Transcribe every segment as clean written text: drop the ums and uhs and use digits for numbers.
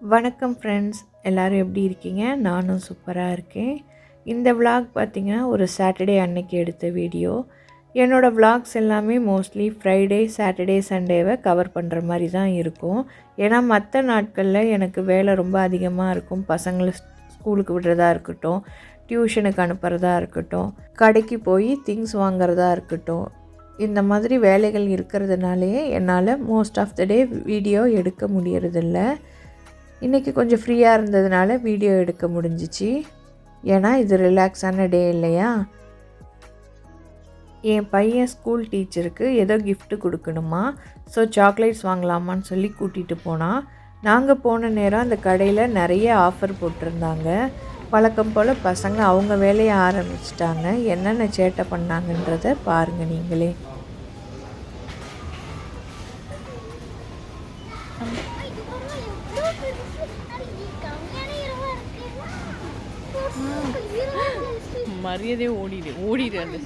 வணக்கம் ஃப்ரெண்ட்ஸ், எல்லோரும் எப்படி இருக்கீங்க? நானும் சூப்பராக இருக்கேன். இந்த விலாக் பார்த்திங்கன்னா ஒரு சாட்டர்டே அன்னைக்கு எடுத்த வீடியோ. என்னோடய விலாக்ஸ் எல்லாமே மோஸ்ட்லி ஃப்ரைடே, சாட்டர்டே, சண்டேவை கவர் பண்ணுற மாதிரி தான் இருக்கும். ஏன்னா மற்ற நாட்களில் எனக்கு வேலை ரொம்ப அதிகமாக இருக்கும். பசங்களை ஸ்கூலுக்கு விடுறதா இருக்கட்டும், டியூஷனுக்கு அனுப்புகிறதா இருக்கட்டும், கடைக்கு போய் திங்ஸ் வாங்குறதா இருக்கட்டும், இந்த மாதிரி வேலைகள் இருக்கிறதுனாலே என்னால் most of the day video எடுக்க முடியறதில்ல. இன்றைக்கி கொஞ்சம் ஃப்ரீயாக இருந்ததுனால வீடியோ எடுக்க முடிஞ்சிச்சு. ஏன்னா இது ரிலாக்ஸான டே இல்லையா. என் பையன் ஸ்கூல் டீச்சருக்கு ஏதோ கிஃப்ட்டு கொடுக்கணுமா, ஸோ சாக்லேட்ஸ் வாங்கலாமான்னு சொல்லி கூட்டிகிட்டு போனான். நாங்கள் போன நேரம் அந்த கடையில் நிறைய ஆஃபர் போட்டிருந்தாங்க. வழக்கம் போல் பசங்க அவங்க வேலையை ஆரம்பிச்சிட்டாங்க. என்னென்ன சேட்டை பண்ணாங்கன்றதை பாருங்கள் நீங்களே. மரியாதையே ஓடிடு அந்த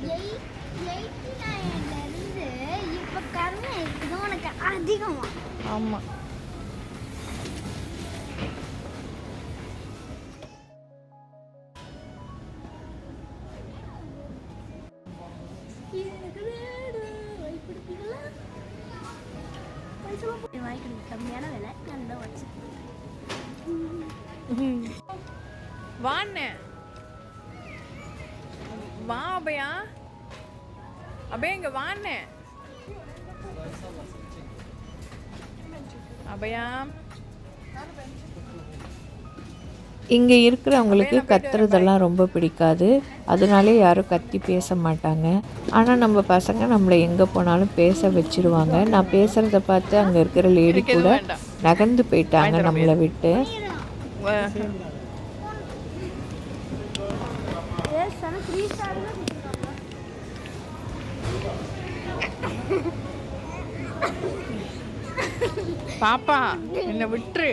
ஆமாம். கம்மியான விலை நல்லா வச்சு வாண்ணே வா அபயா, அபயா இங்க வாண்ணே அபயா. இங்கே இருக்கிறவங்களுக்கு கத்துறதெல்லாம் ரொம்ப பிடிக்காது. அதனாலே யாரும் கத்தி பேச மாட்டாங்க. ஆனால் நம்ம பசங்க நம்மளை எங்கே போனாலும் பேச வச்சுருவாங்க. நான் பேசுகிறத பார்த்து அங்கே இருக்கிற லேடி கூட நகர்ந்து போயிட்டாங்க நம்மளை விட்டு. பாப்பா என்ன விட்டுரு.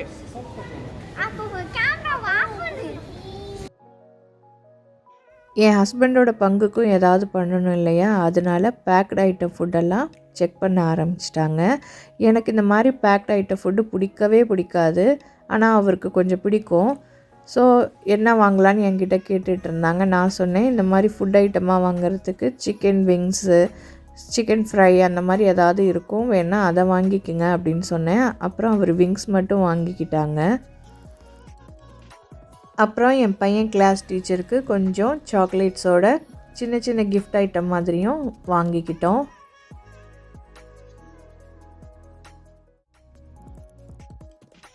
என் ஹஸ்பண்டோட பங்குக்கும் ஏதாவது பண்ணணும் இல்லையா, அதனால பேக்டு ஐட்டம் ஃபுட்டெல்லாம் செக் பண்ண ஆரம்பிச்சிட்டாங்க. எனக்கு இந்த மாதிரி பேக்டு ஐட்டம் ஃபுட்டு பிடிக்கவே பிடிக்காது. ஆனால் அவருக்கு கொஞ்சம் பிடிக்கும். ஸோ என்ன வாங்கலான்னு என்கிட்ட கேட்டுட்டு இருந்தாங்க. நான் சொன்னேன், இந்த மாதிரி ஃபுட் ஐட்டமாக வாங்குறதுக்கு சிக்கன் விங்ஸு, சிக்கன் ஃப்ரை அந்த மாதிரி ஏதாவது இருக்கும், வேணால் அதை வாங்கிக்கோங்க அப்படின்னு சொன்னேன். அப்புறம் அவர் விங்ஸ் மட்டும் வாங்கிக்கிட்டாங்க. அப்புறம் என் பையன் கிளாஸ் டீச்சருக்கு கொஞ்சம் சாக்லேட்ஸோட சின்ன சின்ன கிஃப்ட் ஐட்டம் மாதிரியும் வாங்கிக்கிட்டோம்.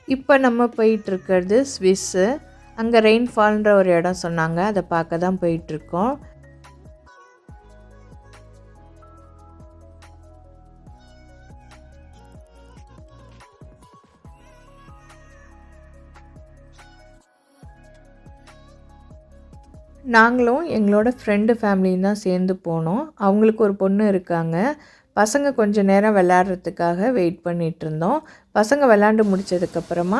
இப்போ நம்ம போயிட்டுருக்கிறது ஸ்விஸ்ஸு. அங்கே ரெயின்ஃபால்ன்ற ஒரு இடம் சொன்னாங்க, அதை பார்க்க தான் போயிட்டுருக்கோம். நாங்களும் எங்களோட ஃப்ரெண்டு ஃபேமிலியும் தான் சேர்ந்து போனோம். அவங்களுக்கு ஒரு பொண்ணு இருக்காங்க. பசங்க கொஞ்சம் நேரம் விளையாடுறதுக்காக வெயிட் பண்ணிகிட்ருந்தோம். பசங்க விளையாண்டு முடித்ததுக்கப்புறமா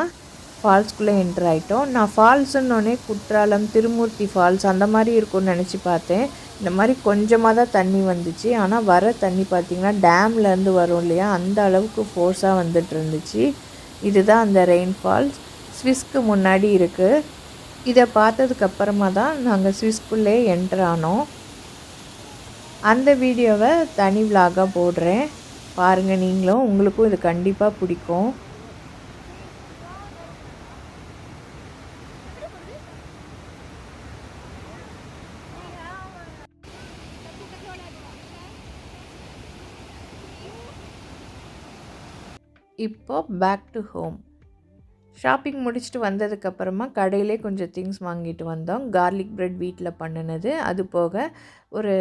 ஃபால்ஸ்குள்ளே என்ட்ரு ஆகிட்டோம். நான் ஃபால்ஸுன்னொன்னே குற்றாலம், திருமூர்த்தி ஃபால்ஸ் அந்த மாதிரி இருக்கும்னு நினச்சி பார்த்தேன். இந்த மாதிரி கொஞ்சமாக தான் தண்ணி வந்துச்சு. ஆனால் வர தண்ணி பார்த்திங்கன்னா டேம்லேருந்து வரும் இல்லையா, அந்த அளவுக்கு ஃபோர்ஸாக வந்துட்டு இருந்துச்சு. இதுதான் அந்த ரெயின் ஃபால்ஸ், ஸ்விஸ்க்கு முன்னாடி இருக்குது. இதை பார்த்ததுக்கப்புறமா தான் நாங்கள் ஸ்விஸ்குள்ளே என்ட்ரு ஆனோம். அந்த வீடியோவை தனி விலாகாக போடுறேன், பாருங்கள் நீங்களும். உங்களுக்கும் இது கண்டிப்பாக பிடிக்கும். இப்போது பேக் டு ஹோம். ஷாப்பிங் முடிச்சுட்டு வந்ததுக்கப்புறமா கடையிலே கொஞ்சம் திங்ஸ் வாங்கிட்டு வந்தோம். கார்லிக் ப்ரெட் வீட்டில் பண்ணினது, அது போக ஒரு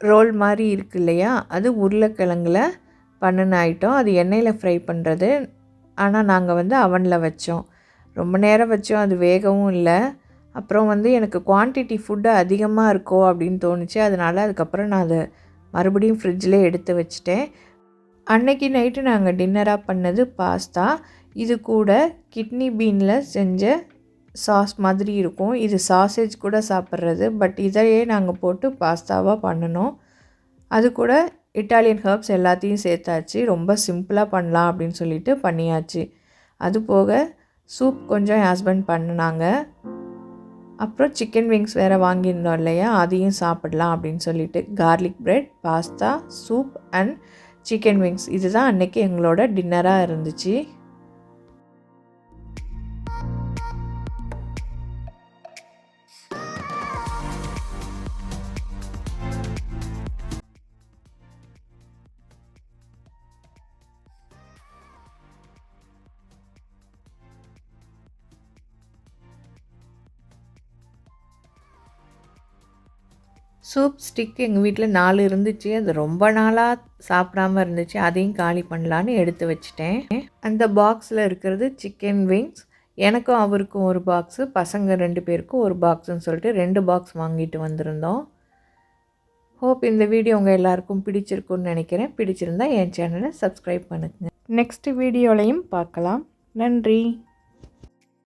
ரோல் மாதிரி இருக்கு இல்லையா, அது உருளைக்கிழங்குல பண்ணின ஐட்டம். அது எண்ணெயில் ஃப்ரை பண்ணுறது. ஆனால் நாங்கள் அவனில் வச்சோம். ரொம்ப நேரம் வச்சோம், அது வேகவும் இல்லை. அப்புறம் எனக்கு குவான்டிட்டி ஃபுட்டு அதிகமாக இருக்கோ அப்படின்னு தோணுச்சு. அதனால் அதுக்கப்புறம் நான் அதை மறுபடியும் ஃப்ரிட்ஜில் எடுத்து வச்சுட்டேன். அன்னைக்கு நைட்டு நாங்கள் டின்னராக பண்ணது பாஸ்தா. இது கூட கிட்னி பீனில் செஞ்ச சாஸ் மாதிரி இருக்கும். இது சாசேஜ் கூட சாப்பிட்றது, பட் இதையே நாங்கள் போட்டு பாஸ்தாவாக பண்ணினோம். அது கூட இட்டாலியன் ஹர்ப்ஸ் எல்லாத்தையும் சேர்த்தாச்சு. ரொம்ப சிம்பிளாக பண்ணலாம் அப்படின்னு சொல்லிட்டு பண்ணியாச்சு. அது போக சூப் கொஞ்சம் என் ஹஸ்பண்ட் பண்ணினாங்க. அப்புறம் சிக்கன் விங்ஸ் வேறு வாங்கியிருந்தோம் இல்லையா, அதையும் சாப்பிடலாம் அப்படின்னு சொல்லிட்டு garlic bread, pasta, soup and chicken wings இதுதான் அன்றைக்கி எங்களோட டின்னராக இருந்துச்சு. சூப் ஸ்டிக் எங்கள் வீட்டில் 4 இருந்துச்சு. அது ரொம்ப நாளாக சாப்பிடாமல் இருந்துச்சு. அதையும் காலி பண்ணலான்னு எடுத்து வச்சுட்டேன். அந்த பாக்ஸில் இருக்கிறது சிக்கன் விங்ஸ். எனக்கும் அவருக்கும் ஒரு பாக்ஸு, பசங்க 2 பேருக்கும் ஒரு பாக்ஸுன்னு சொல்லிட்டு 2 பாக்ஸ் வாங்கிட்டு வந்திருந்தோம். ஹோப் இந்த வீடியோ உங்கள் எல்லாருக்கும் பிடிச்சிருக்குன்னு நினைக்கிறேன். பிடிச்சிருந்தா என் சேனலை சப்ஸ்கிரைப் பண்ணுங்கள். நெக்ஸ்ட் வீடியோலையும் பார்க்கலாம். நன்றி.